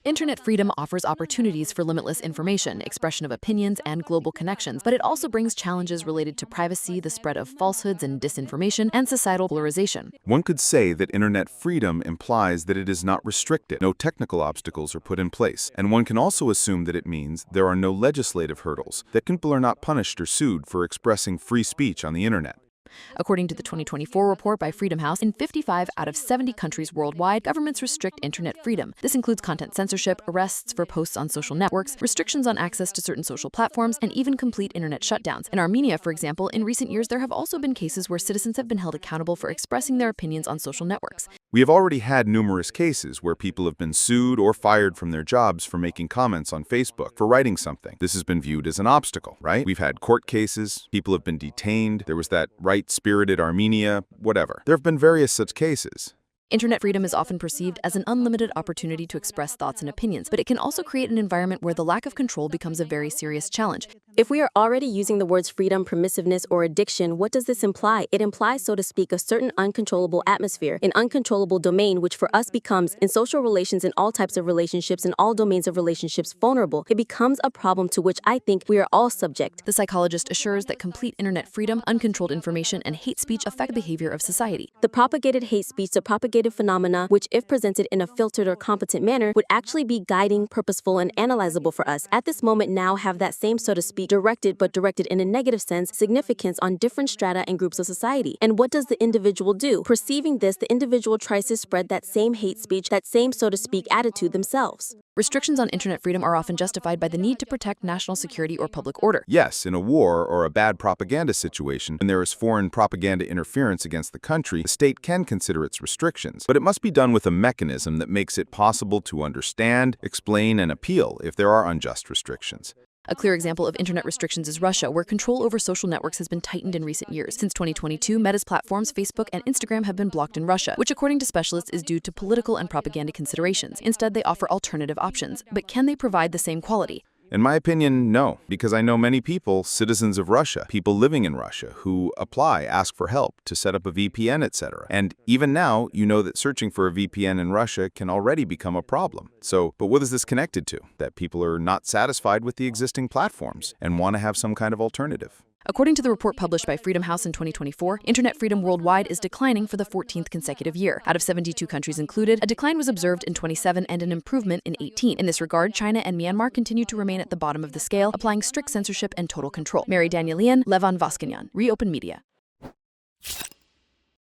Internet freedom offers opportunities for limitless information, expression of opinions, and global connections, but it also brings challenges related to privacy, the spread of falsehoods and disinformation, and societal polarization. One could say that internet freedom implies that it is not restricted, no technical obstacles are put in place, and one can also assume that it means there are no legislative hurdles, that people are not punished or sued for expressing free speech on the internet. According to the 2024 report by Freedom House, in 55 out of 70 countries worldwide, governments restrict internet freedom. This includes content censorship, arrests for posts on social networks, restrictions on access to certain social platforms, and even complete internet shutdowns. In Armenia, for example, in recent years there have also been cases where citizens have been held accountable for expressing their opinions on social networks. We have already had numerous cases where people have been sued or fired from their jobs for making comments on Facebook, for writing something. This has been viewed as an obstacle, right? We've had court cases, people have been detained, there was that right-spirited Armenia, whatever. There have been various such cases. Internet freedom is often perceived as an unlimited opportunity to express thoughts and opinions, but it can also create an environment where the lack of control becomes a very serious challenge. If we are already using the words freedom, permissiveness, or addiction, what does this imply? It implies, so to speak, a certain uncontrollable atmosphere, an uncontrollable domain, which for us becomes, in social relations, in all types of relationships, in all domains of relationships, vulnerable. It becomes a problem to which I think we are all subject. The psychologist assures that complete internet freedom, uncontrolled information, and hate speech affect the behavior of society. The propagated hate speech, the propagated phenomena, which if presented in a filtered or competent manner, would actually be guiding, purposeful, and analyzable for us. At this moment now have that same, so to speak, directed in a negative sense, significance on different strata and groups of society. And what does the individual do? Perceiving this, the individual tries to spread that same hate speech, that same, so to speak, attitude themselves. Restrictions on internet freedom are often justified by the need to protect national security or public order. Yes, in a war or a bad propaganda situation, when there is foreign propaganda interference against the country, the state can consider its restrictions, but it must be done with a mechanism that makes it possible to understand, explain, and appeal if there are unjust restrictions. A clear example of internet restrictions is Russia, where control over social networks has been tightened in recent years. Since 2022, Meta's platforms, Facebook and Instagram, have been blocked in Russia, which according to specialists is due to political and propaganda considerations. Instead, they offer alternative options. But can they provide the same quality? In my opinion, no, because I know many people, citizens of Russia, people living in Russia, who ask for help to set up a VPN, etc. And even now, you know that searching for a VPN in Russia can already become a problem. But what is this connected to? That people are not satisfied with the existing platforms and want to have some kind of alternative. According to the report published by Freedom House in 2024, internet freedom worldwide is declining for the 14th consecutive year. Out of 72 countries included, a decline was observed in 27 and an improvement in 18. In this regard, China and Myanmar continue to remain at the bottom of the scale, applying strict censorship and total control. Mary Danielian, Levan Voskanyan, ReOpen Media.